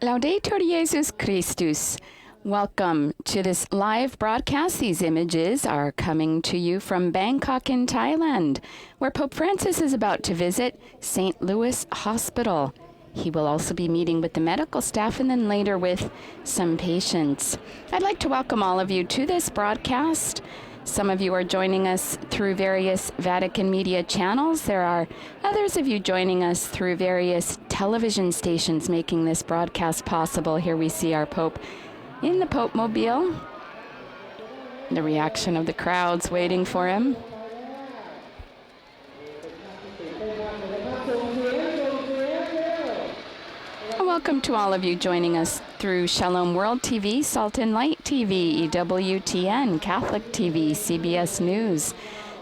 Laudetur Jesus Christus. Welcome to this live broadcast. These images are coming to you from Bangkok in Thailand, where Pope Francis is about to visit St. Louis Hospital. He will also be meeting with the medical staff and then later with some patients. I'd like to welcome all of you to this broadcast. Some of you are joining us through various Vatican media channels. There are others of you joining us through various television stations making this broadcast possible. Here we see our Pope in the Pope Mobile. The reaction of the crowds waiting for him. Welcome to all of you joining us through Shalom World TV, Salt and Light TV, EWTN, Catholic TV, CBS News,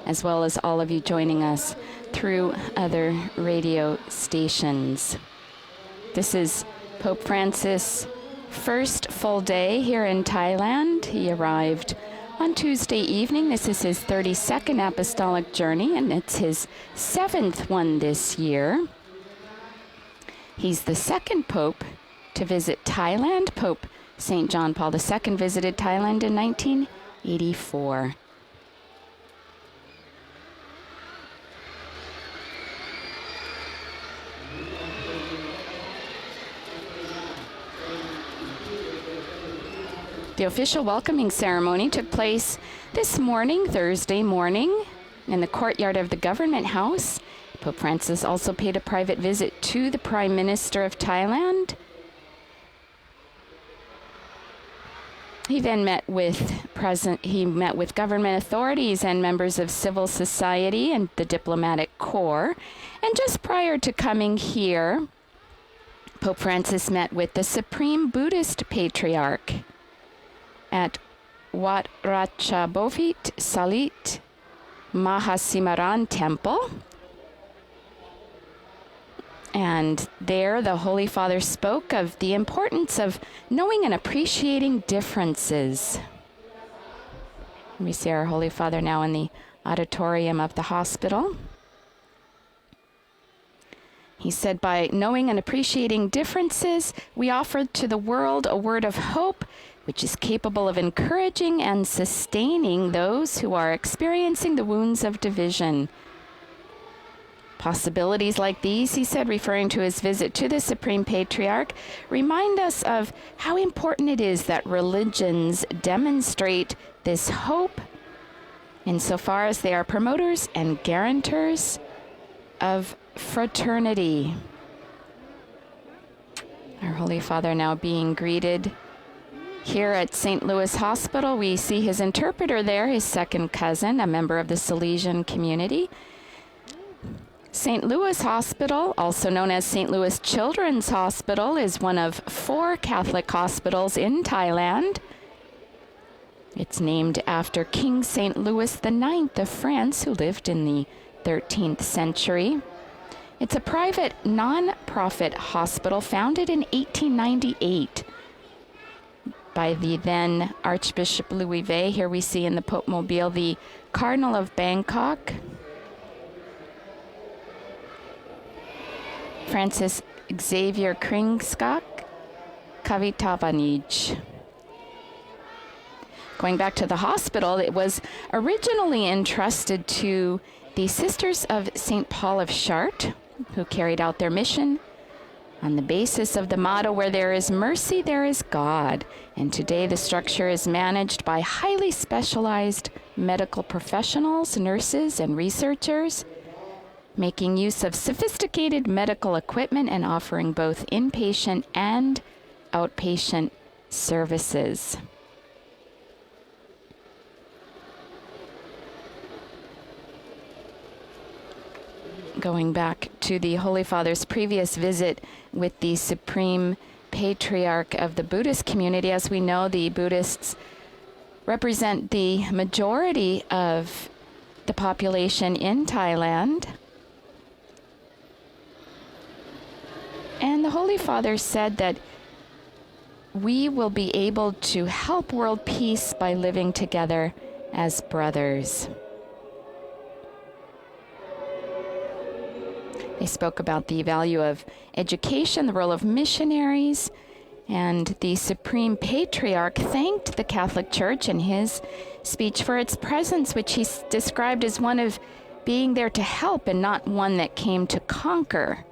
as well as all of you joining us through other radio stations. This is Pope Francis' first full day here in Thailand. He arrived on Tuesday evening. This is his 32nd Apostolic Journey, and it's his 7th one this year. He's the second Pope to visit Thailand. Pope St. John Paul II visited Thailand in 1984. The official welcoming ceremony took place this morning, Thursday morning, in the courtyard of the Government House. Pope Francis also paid a private visit to the Prime Minister of Thailand. He then met with government authorities and members of civil society and the diplomatic corps. And just prior to coming here, Pope Francis met with the Supreme Buddhist Patriarch at Wat Ratchabovit Salit Mahasimaran Temple. And there, the Holy Father spoke of the importance of knowing and appreciating differences. We see our Holy Father now in the auditorium of the hospital. He said, by knowing and appreciating differences, we offer to the world a word of hope, which is capable of encouraging and sustaining those who are experiencing the wounds of division. Possibilities like these, he said, referring to his visit to the Supreme Patriarch, remind us of how important it is that religions demonstrate this hope insofar as they are promoters and guarantors of fraternity. Our Holy Father now being greeted here at St. Louis Hospital. We see his interpreter there, his second cousin, a member of the Salesian community. St. Louis Hospital, also known as St. Louis Children's Hospital, is one of 4 Catholic hospitals in Thailand. It's named after King St. Louis IX of France, who lived in the 13th century. It's a private, non-profit hospital founded in 1898 by the then Archbishop Louis Vey. Here we see in the Pope Mobile the Cardinal of Bangkok, Francis Xavier Kringskak Kavitavanij. Going back to the hospital, it was originally entrusted to the Sisters of St. Paul of Chartres, who carried out their mission on the basis of the motto, where there is mercy, there is God. And today the structure is managed by highly specialized medical professionals, nurses, and researchers, making use of sophisticated medical equipment and offering both inpatient and outpatient services. Going back to the Holy Father's previous visit with the Supreme Patriarch of the Buddhist community, as we know, the Buddhists represent the majority of the population in Thailand. And the Holy Father said that we will be able to help world peace by living together as brothers. They spoke about the value of education, the role of missionaries, and the Supreme Patriarch thanked the Catholic Church in his speech for its presence, which he described as one of being there to help and not one that came to conquer.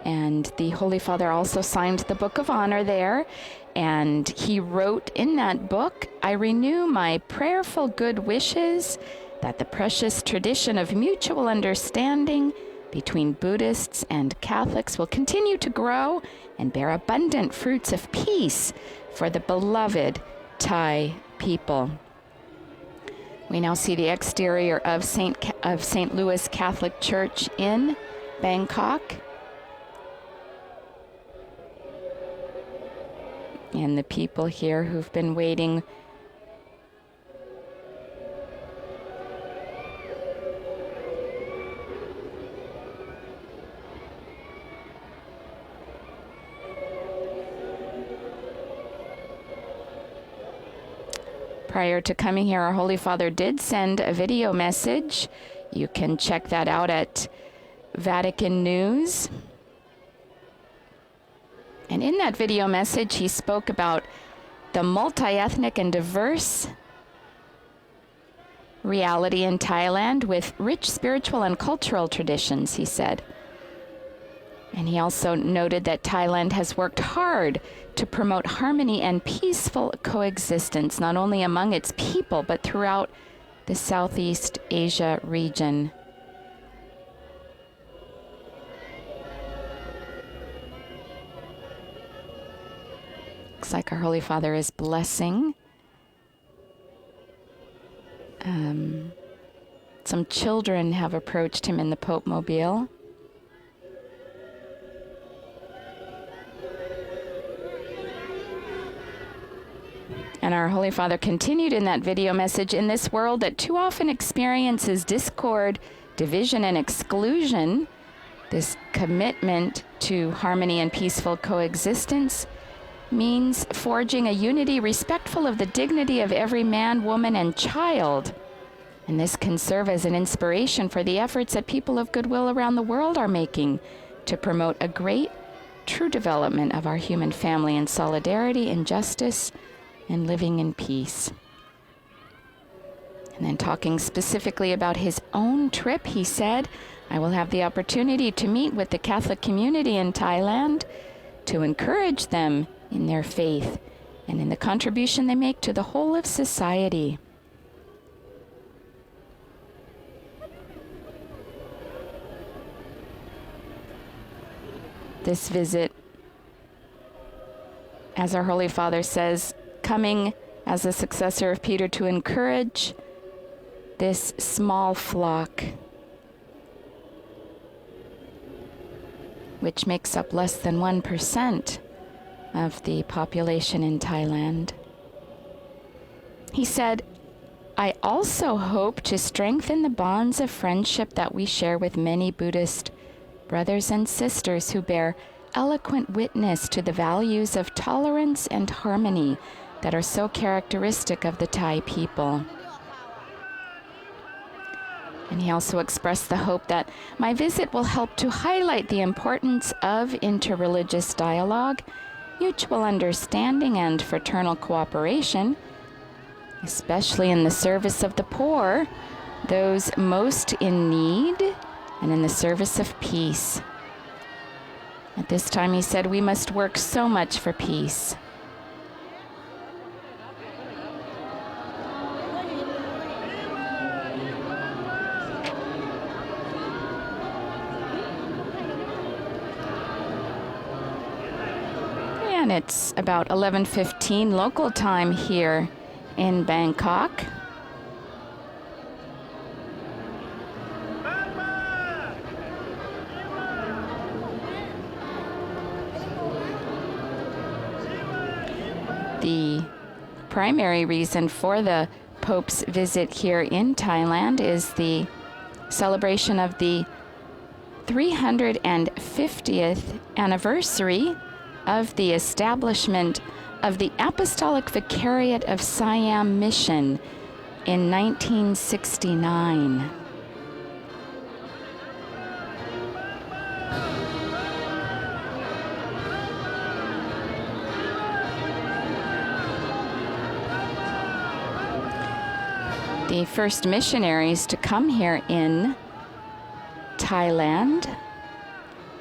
And the Holy Father also signed the Book of Honor there, and he wrote in that book, "I renew my prayerful good wishes that the precious tradition of mutual understanding between Buddhists and Catholics will continue to grow and bear abundant fruits of peace for the beloved Thai people." We now see the exterior of St. Louis Catholic Church in Bangkok. And the people here who've been waiting prior to coming here, our Holy Father did send a video message. You can check that out at Vatican News. And in that video message, he spoke about the multi-ethnic and diverse reality in Thailand with rich spiritual and cultural traditions, he said. And he also noted that Thailand has worked hard to promote harmony and peaceful coexistence, not only among its people, but throughout the Southeast Asia region. Looks like our Holy Father is blessing. Some children have approached him in the Pope Mobile. And our Holy Father continued in that video message, "In this world that too often experiences discord, division, and exclusion, this commitment to harmony and peaceful coexistence means forging a unity respectful of the dignity of every man, woman, and child. And this can serve as an inspiration for the efforts that people of goodwill around the world are making to promote a great, true development of our human family in solidarity, in justice, and living in peace." And then talking specifically about his own trip, he said, "I will have the opportunity to meet with the Catholic community in Thailand to encourage them in their faith and in the contribution they make to the whole of society." This visit, as our Holy Father says, coming as a successor of Peter to encourage this small flock, which makes up less than 1% of the population in Thailand. He said, "I also hope to strengthen the bonds of friendship that we share with many Buddhist brothers and sisters who bear eloquent witness to the values of tolerance and harmony that are so characteristic of the Thai people." And he also expressed the hope that my visit will help to highlight the importance of interreligious dialogue, mutual understanding, and fraternal cooperation, especially in the service of the poor, those most in need, and in the service of peace. At this time, he said, we must work so much for peace. And it's about 11:15 local time here in Bangkok. The primary reason for the Pope's visit here in Thailand is the celebration of the 350th anniversary of the establishment of the Apostolic Vicariate of Siam Mission in 1969. The first missionaries to come here in Thailand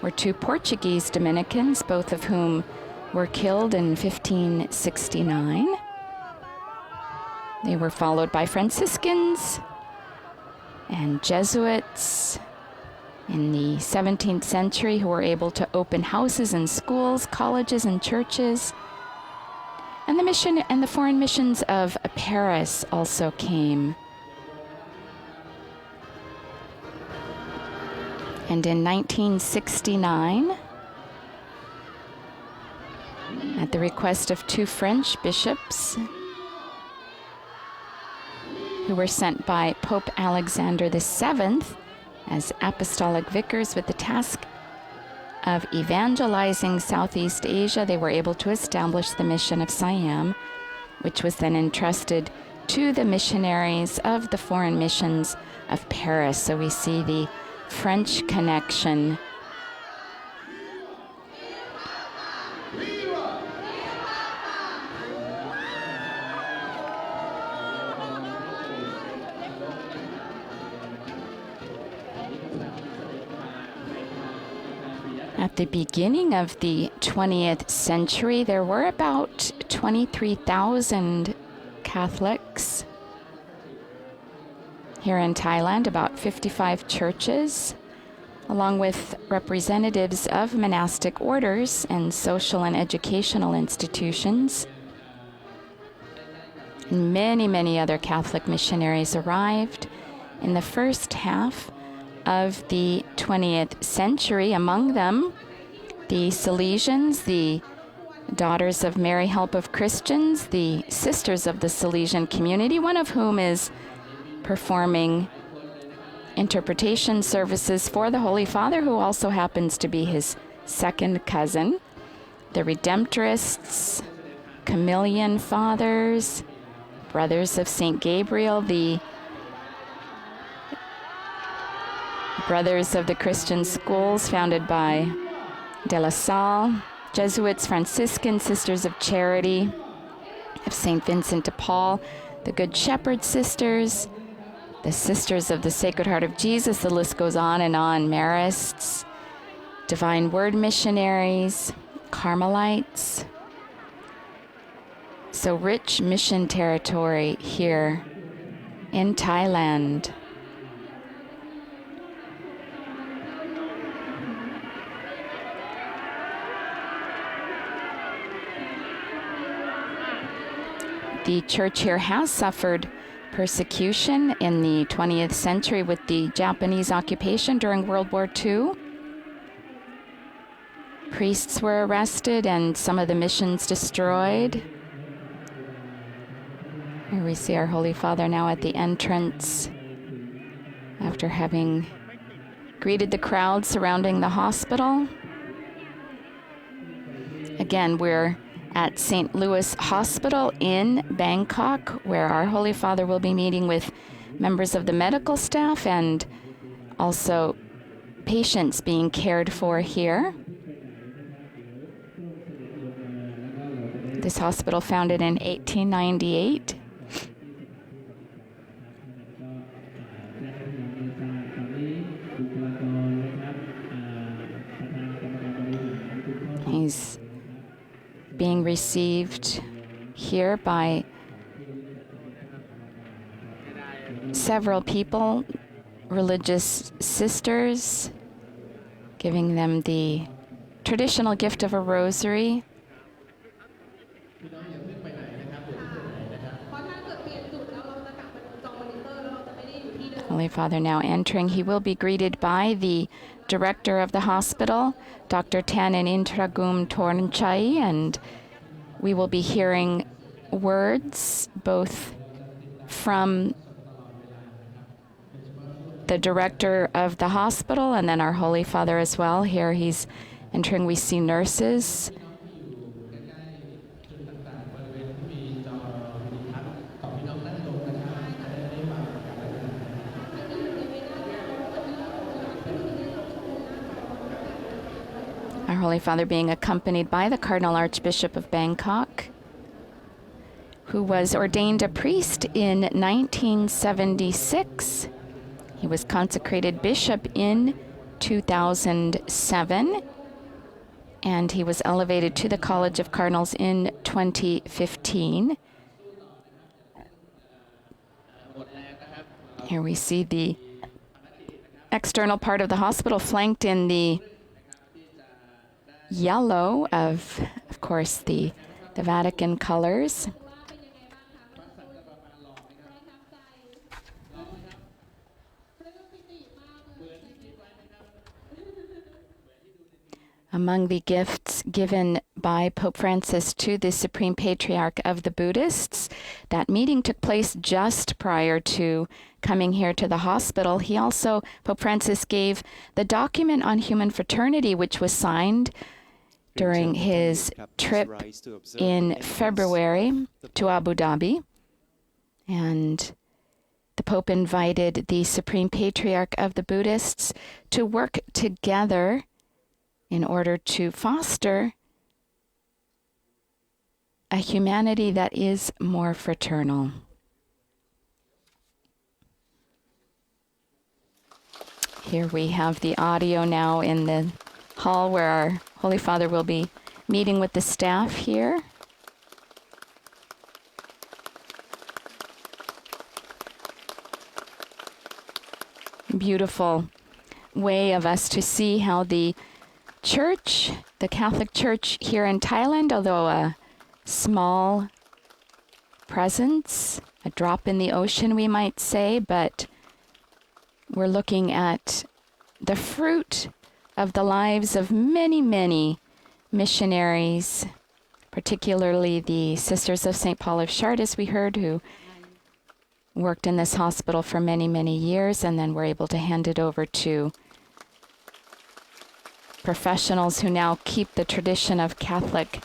were two Portuguese Dominicans, both of whom were killed in 1569. They were followed by Franciscans and Jesuits in the 17th century who were able to open houses and schools, colleges and churches. And the foreign missions of Paris also came. And in 1969, at the request of two French bishops who were sent by Pope Alexander VII as apostolic vicars with the task of evangelizing Southeast Asia, they were able to establish the mission of Siam, which was then entrusted to the missionaries of the foreign missions of Paris. So we see the French connection. At the beginning of the 20th century, there were about 23,000 Catholics here in Thailand, about 55 churches, along with representatives of monastic orders and social and educational institutions. And many, many other Catholic missionaries arrived in the first half of the 20th century, among them the Salesians, the Daughters of Mary Help of Christians, the Sisters of the Salesian Community, one of whom is performing interpretation services for the Holy Father, who also happens to be his second cousin. The Redemptorists, Chameleon Fathers, Brothers of St. Gabriel, the Brothers of the Christian Schools founded by De La Salle, Jesuits, Franciscans, Sisters of Charity of St. Vincent de Paul, the Good Shepherd Sisters, the Sisters of the Sacred Heart of Jesus, the list goes on and on, Marists, Divine Word Missionaries, Carmelites. So rich mission territory here in Thailand. The church here has suffered persecution in the 20th century with the Japanese occupation during World War II. Priests were arrested and some of the missions destroyed. Here we see our Holy Father now at the entrance after having greeted the crowd surrounding the hospital. Again, we're at St. Louis Hospital in Bangkok, where our Holy Father will be meeting with members of the medical staff and also patients being cared for here. This hospital founded in 1898. He's being received here by several people, religious sisters, giving them the traditional gift of a rosary. Holy Father now entering. He will be greeted by the director of the hospital, Dr. Tanin Intragum Tornchai, and we will be hearing words both from the director of the hospital and then our Holy Father as well. Here he's entering. We see nurses. Our Holy Father being accompanied by the Cardinal Archbishop of Bangkok, who was ordained a priest in 1976. He was consecrated bishop in 2007, and he was elevated to the College of Cardinals in 2015. Here we see the external part of the hospital flanked in the yellow of course, the Vatican colors. Among the gifts given by Pope Francis to the Supreme Patriarch of the Buddhists, that meeting took place just prior to coming here to the hospital. Pope Francis gave the document on human fraternity, which was signed during his trip in February to Abu Dhabi. And the Pope invited the Supreme Patriarch of the Buddhists to work together in order to foster a humanity that is more fraternal. Here we have the audio now in the hall where our Holy Father will be meeting with the staff here. Beautiful way of us to see how the Church, the Catholic Church here in Thailand, although a small presence, a drop in the ocean, we might say, but we're looking at the fruit of the lives of many, many missionaries, particularly the Sisters of St. Paul of Chartres, as we heard, who worked in this hospital for many, many years, and then were able to hand it over to professionals who now keep the tradition of Catholic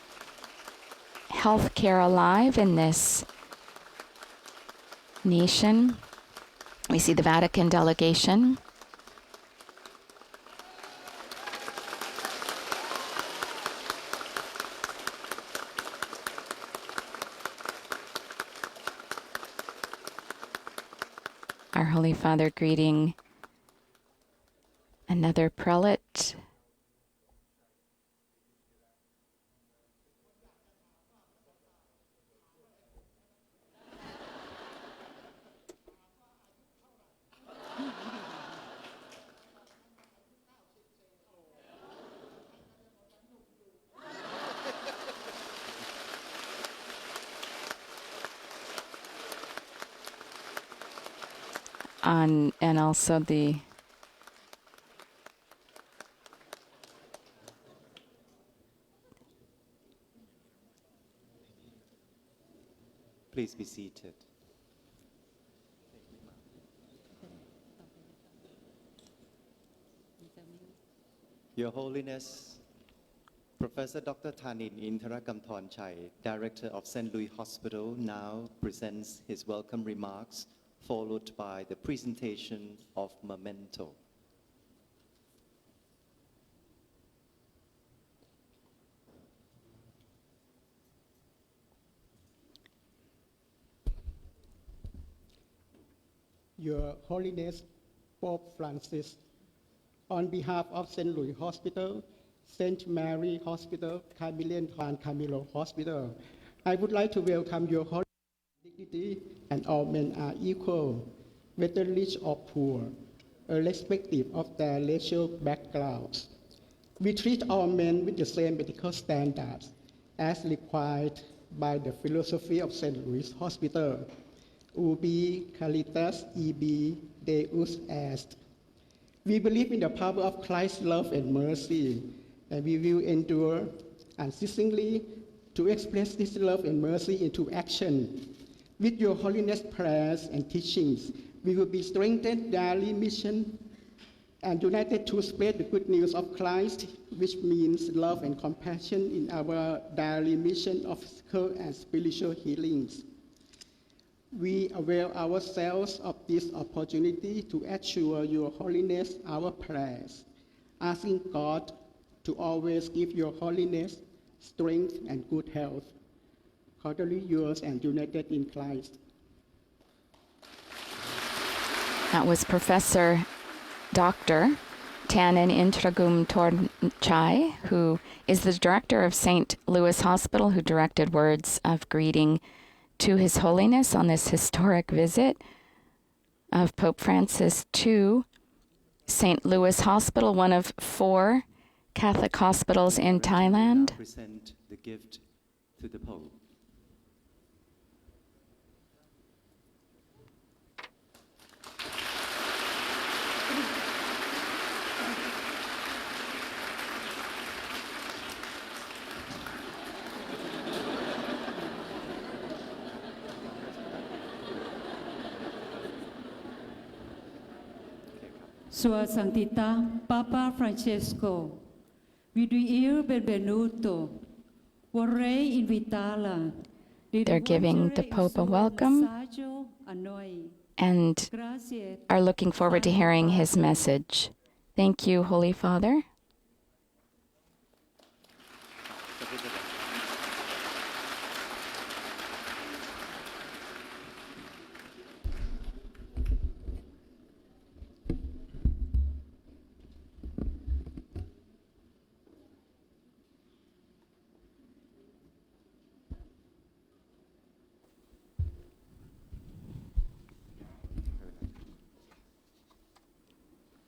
healthcare alive in this nation. We see the Vatican delegation. Our Holy Father greeting another prelate. And also the Please be seated. Your Holiness, Professor Dr. Thanin Interakamthornchai, Director of St. Louis Hospital, now presents his welcome remarks, followed by the presentation of memento. Your Holiness, Pope Francis, on behalf of St. Louis Hospital, St. Mary Hospital, Carmelian and Camilo Hospital, I would like to welcome your Holiness. Dignity and all men are equal, whether rich or poor, irrespective of their racial backgrounds. We treat all men with the same medical standards as required by the philosophy of St. Louis Hospital. Ubi caritas ibi Deus est. We believe in the power of Christ's love and mercy, and we will endure unceasingly to express this love and mercy into action. With your Holiness prayers and teachings, we will be strengthened daily mission and united to spread the good news of Christ, which means love and compassion in our daily mission of physical and spiritual healings. We avail ourselves of this opportunity to assure your Holiness our prayers, asking God to always give your holiness strength and good health. Cordially yours and united in Christ. That was Professor Dr. Tanin Intragum Tornchai, who is the director of St. Louis Hospital, who directed words of greeting to His Holiness on this historic visit of Pope Francis to St. Louis Hospital, one of 4 Catholic hospitals in Thailand. Present the gift to the Pope. Sua Santità Papa Francesco, viduir benvenuto, vorrei invitarla. They're giving the Pope a welcome and are looking forward to hearing his message. Thank you, Holy Father.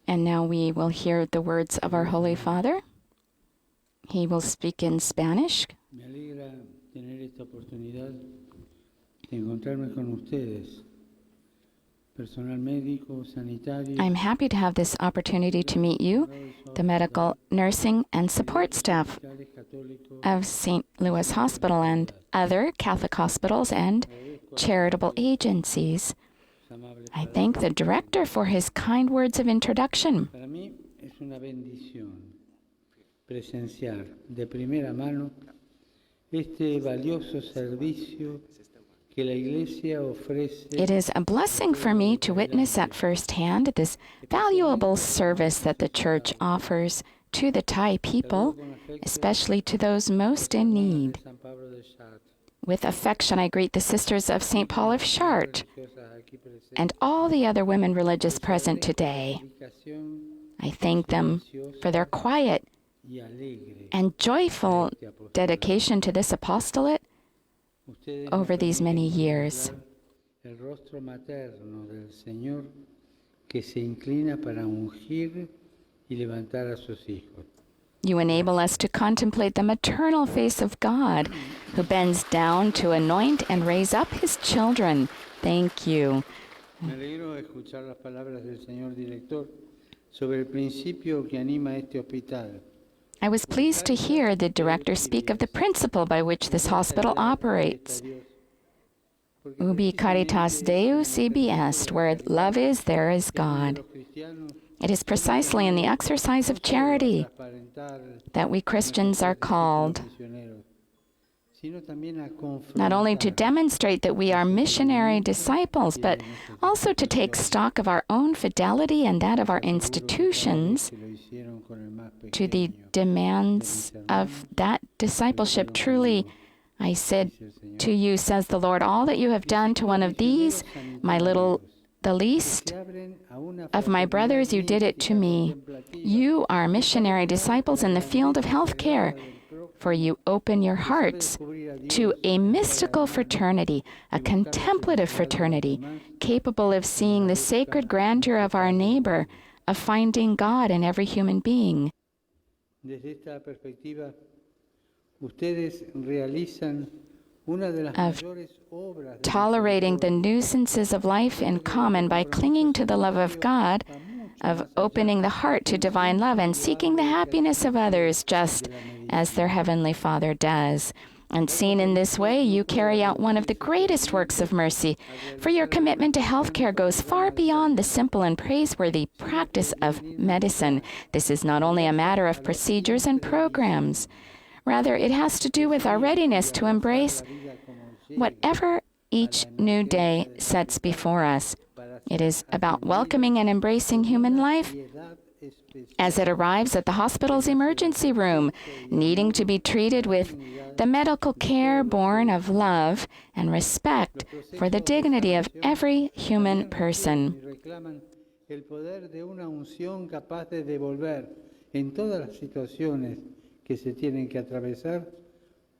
And now we will hear the words of our Holy Father. He will speak in Spanish. Me alegra tener esta oportunidad de encontrarme con ustedes, personal médico, sanitario. I'm happy to have this opportunity to meet you, the medical, nursing, and support staff of St. Louis Hospital and other Catholic hospitals and charitable agencies. I thank the director for his kind words of introduction. Para mí es una bendición presenciar de primera mano este valioso servicio que la Iglesia ofrece. It is a blessing for me to witness at first hand this valuable service that the Church offers to the Thai people, especially to those most in need. With affection, I greet the Sisters of St. Paul of Chartres and all the other women religious present today. I thank them for their quiet and joyful dedication to this apostolate over these many years. El rostro materno del Señor que se inclina para ungir y levantar a sus hijos. You enable us to contemplate the maternal face of God, who bends down to anoint and raise up his children. Thank you. Me alegro de escuchar las palabras del señor director sobre el principio que anima este hospital. I was pleased to hear the director speak of the principle by which this hospital operates. Ubi caritas Deus ibi est, where love is, there is God. It is precisely in the exercise of charity that we Christians are called not only to demonstrate that we are missionary disciples, but also to take stock of our own fidelity and that of our institutions to the demands of that discipleship. Truly, I said to you, says the Lord, all that you have done to one of these, the least of my brothers, you did it to me. You are missionary disciples in the field of healthcare, for you open your hearts to a mystical fraternity, a contemplative fraternity, capable of seeing the sacred grandeur of our neighbor, of finding God in every human being. Desde esta perspectiva, ustedes realizan una de las Of mayores obras de tolerating the nuisances of life in common by clinging to the love of God, of opening the heart to divine love and seeking the happiness of others just as their Heavenly Father does. And seen in this way, you carry out one of the greatest works of mercy, for your commitment to healthcare goes far beyond the simple and praiseworthy practice of medicine. This is not only a matter of procedures and programs. Rather, it has to do with our readiness to embrace whatever each new day sets before us. It is about welcoming and embracing human life as it arrives at the hospital's emergency room, needing to be treated with the medical care born of love and respect for the dignity of every human person. El poder de una unción capaz de devolver en todas las situaciones que se tienen que atravesar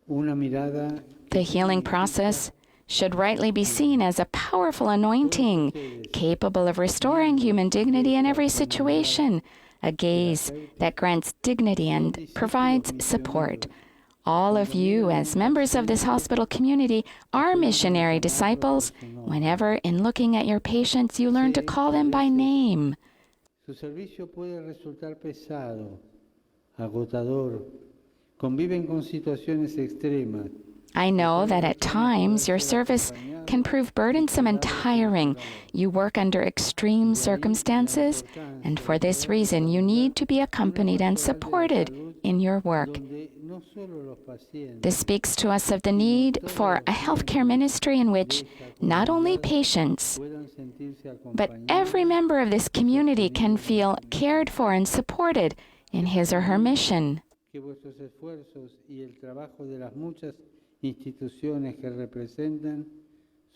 una mirada. The healing process should rightly be seen as a powerful anointing, capable of restoring human dignity in every situation, a gaze that grants dignity and provides support. All of you, as members of this hospital community, are missionary disciples whenever, in looking at your patients, you learn to call them by name. Su servicio puede resultar pesado, agotador, conviven con situaciones extremas. I know that at times your service can prove burdensome and tiring. You work under extreme circumstances, and for this reason you need to be accompanied and supported in your work. This speaks to us of the need for a healthcare ministry in which not only patients, but every member of this community can feel cared for and supported in his or her mission. Instituciones que representan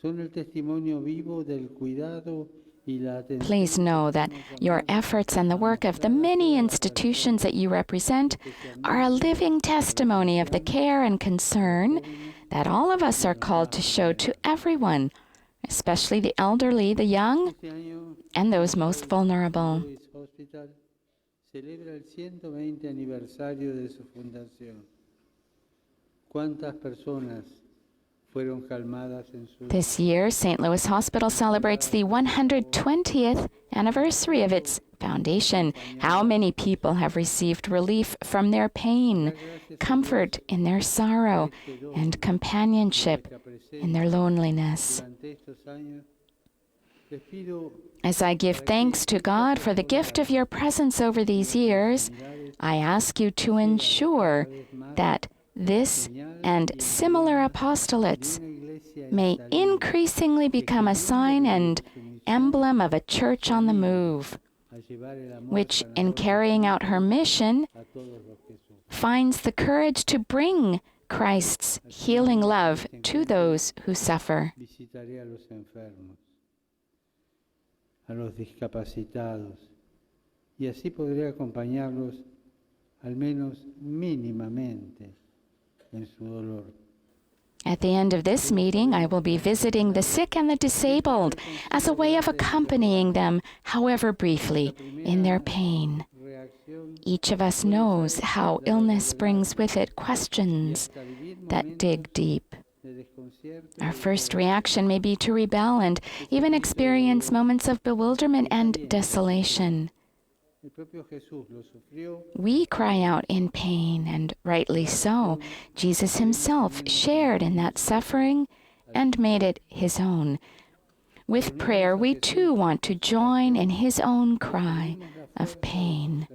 son el testimonio vivo del cuidado y la atención. Please know that your efforts and the work of the many institutions that you represent are a living testimony of the care and concern that all of us are called to show to everyone, especially the elderly, the young, and those most vulnerable. Celebra el 120 aniversario de su fundación. ¿Cuántas personas fueron calmadas en su... This year, St. Louis Hospital celebrates the 120th anniversary of its foundation. How many people have received relief from their pain, comfort in their sorrow, and companionship in their loneliness? As I give thanks to God for the gift of your presence over these years, I ask you to ensure that this and similar apostolates may increasingly become a sign and emblem of a church on the move, which, in carrying out her mission, finds the courage to bring Christ's healing love to those who suffer. Visitaré a los enfermos, a los discapacitados, y así podré acompañarlos al menos mínimamente en su dolor. At the end of this meeting, I will be visiting the sick and the disabled as a way of accompanying them, however briefly, in their pain. Each of us knows how illness brings with it questions that dig deep. Our first reaction may be to rebel and even experience moments of bewilderment and desolation. We cry out in pain, and rightly so. Jesus himself shared in that suffering and made it his own. With prayer, we too want to join in his own cry of pain.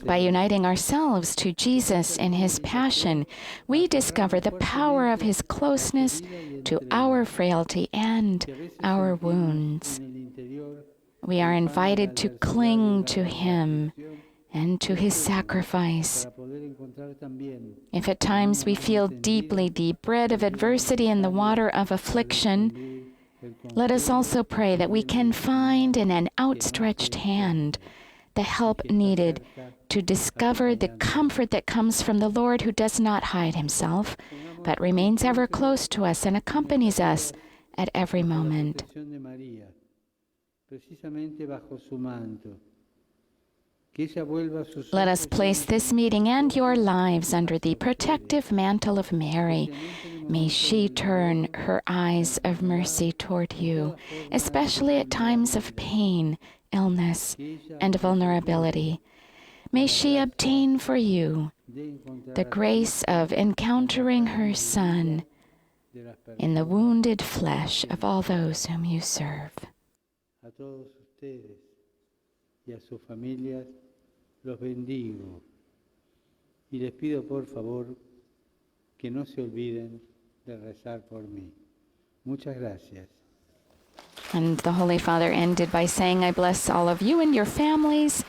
By uniting ourselves to Jesus in his passion, we discover the power of his closeness to our frailty and our wounds. We are invited to cling to him and to his sacrifice. If at times we feel deeply the bread of adversity and the water of affliction, let us also pray that we can find in an outstretched hand the help needed to discover the comfort that comes from the Lord, who does not hide himself, but remains ever close to us and accompanies us at every moment. Let us place this meeting and your lives under the protective mantle of Mary. May she turn her eyes of mercy toward you, especially at times of pain, illness, and vulnerability. May she obtain for you the grace of encountering her Son in the wounded flesh of all those whom you serve. A todos ustedes y a sus familias los bendigo y les pido por favor que no se olviden de rezar por mí. Muchas gracias. And the Holy Father ended by saying, I bless all of you and your families,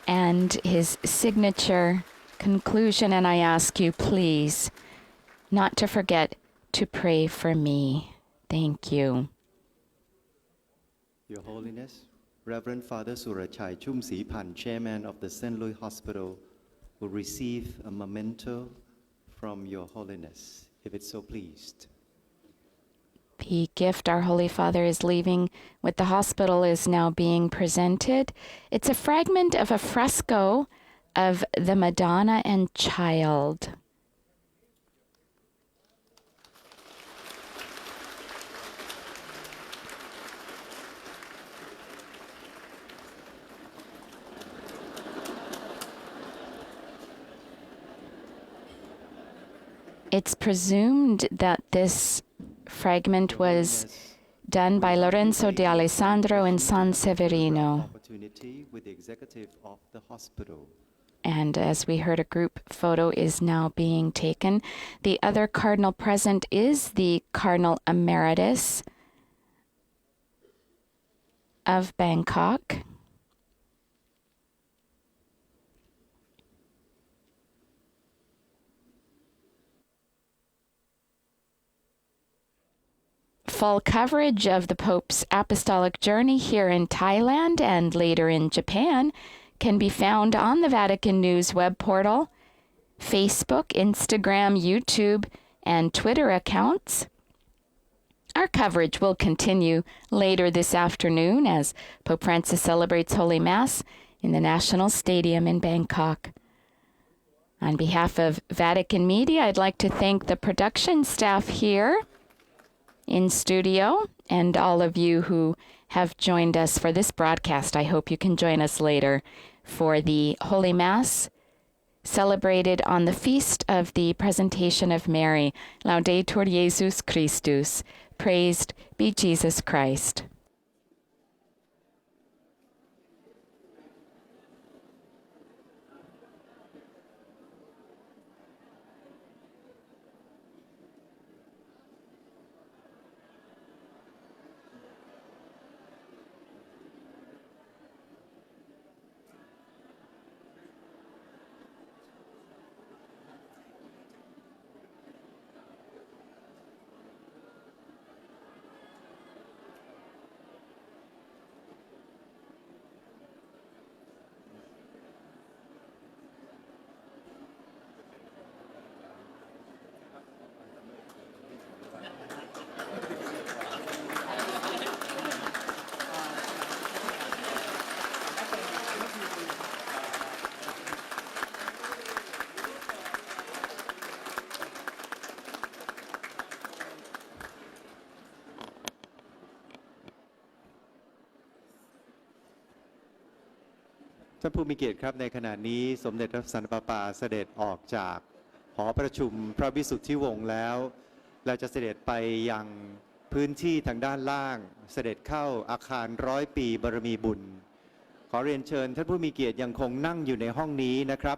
and his signature conclusion, and I ask you, please, not to forget to pray for me. Thank you. Your Holiness, Reverend Father Surachai Chumsipan, Chairman of the St. Louis Hospital, will receive a memento from Your Holiness, if it's so pleased. The gift our Holy Father is leaving with the hospital is now being presented. It's a fragment of a fresco of the Madonna and Child. It's presumed that this fragment was done by Lorenzo de Alessandro in San Severino. Opportunity with the executive of the hospital. And as we heard, a group photo is now being taken. The other cardinal present is the Cardinal Emeritus of Bangkok. Full coverage of the Pope's Apostolic Journey here in Thailand and later in Japan can be found on the Vatican News web portal, Facebook, Instagram, YouTube, and Twitter accounts. Our coverage will continue later this afternoon as Pope Francis celebrates Holy Mass in the National Stadium in Bangkok. On behalf of Vatican Media, I'd like to thank the production staff here in studio and all of you who have joined us for this broadcast. I hope you can join us later for the Holy Mass celebrated on the feast of the Presentation of Mary. Laudetur Jesus Christus. Praised be Jesus Christ.ท่านผู้มีเกียรติครับในขณะนี้สมเด็จพระสันตะปาปาเสด็จออกจากหอประชุมพระวิสุทธิวงศ์แล้วเราจะเสด็จไปยังพื้นที่ทางด้านล่างเสด็จเข้าอาคาร100 ปีบารมีบุญขอเรียนเชิญท่านผู้มีเกียรติยังคงนั่งอยู่ในห้องนี้นะครับ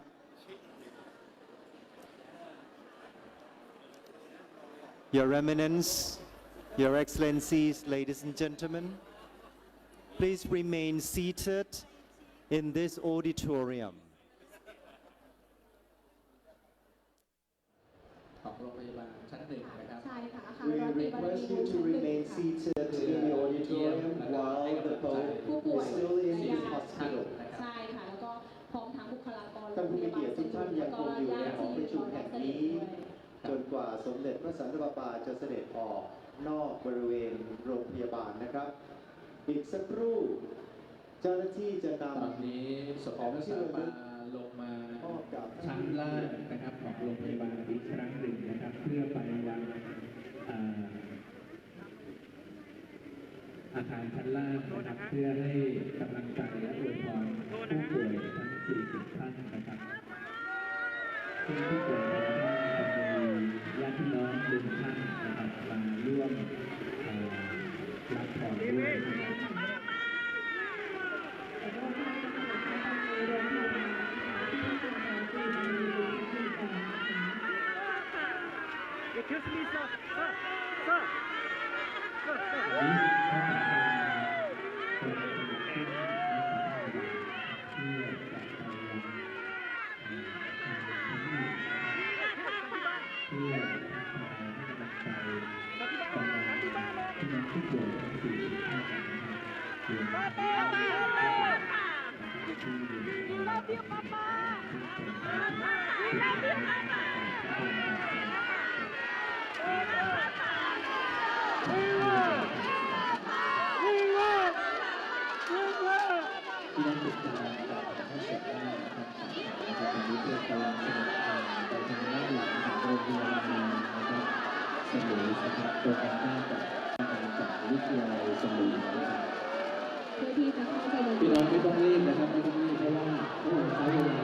Your Eminence, Your Excellencies, ladies and gentlemen, please remain seated in this auditorium. ของโรงพยาบาลชั้นหนึ่งนะครับ ใช่ค่ะอาคาร We ร้อยปีบารมี request บุ you ญ to ชั้นหนึ่ง remain ค่ะ seated in the auditorium while the Pope is still in his hospital. ใช่ค่ะแล้วก็พร้อมทั้งบุคลากร ท่านผู้มีเกียรติทุกท่านยังคงอยู่ในหอประชุมแห่งนี้จนกว่าสมเด็จพระสันตะปาปาจะเสด็จออกนอกบริเวณโรงพยาบาลนะครับ อีกสักครู่เจ้าหน้าที่จะน ตอนนี้สมเด็จพระสันตะปาลงมาชั้นล่างนะครับของโรงพยาบาลอีกครั้งหนึ่งนะครับเพื่อไปยังอาคารชั้นล่างนะครับเพื่อให้กำลังใจและอวยพรผู้ป่วยทั้ง40 ท่านนะครับซึ่งผู้ป่วยแต่ละท่านจะมีญาติพี่น้อง1 ท่านนะครับมาร่วมรับพรด้วยนะครับ Excuse me, sir. Sir. Sir. Sir. พี่น้องผู้ป่วยทั้ง40ท่านนะครับรวมที่พี่น้องติดตามการถ่ายทอดสดได้นะครับจากสถานีวิทยุกำลังเสนอไปทางด้านหลังของโรงพยาบาลนะครับสมุยนะครับตรงกันข้ามกับจากวิทยาลัยสมุยนะครับพี่น้องไม่ต้องรีบนะครับไม่ต้องรีบเพราะว่าพวกเราใช้เวลา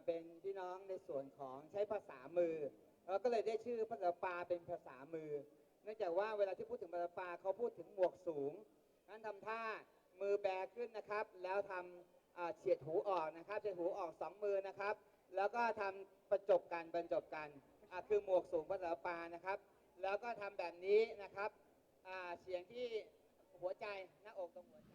เป็นพี่น้องในส่วนของใช้ภาษามือเราก็เลยได้ชื่อภาษาปาเป็นภาษามือเนื่องจากว่าเวลาที่พูดถึงภาษาปาเขาพูดถึงหมวกสูงนั้นทำท่ามือแบขึ้นนะครับแล้วทำเฉียดหูออกนะครับเฉียดหูออก2มือนะครับแล้วก็ทำประจบกันบรรจบกันคือหมวกสูงภาษาปานะครับแล้วก็ทำแบบนี้นะครับเสียงที่หัวใจหน้าอกตรงหัวใจ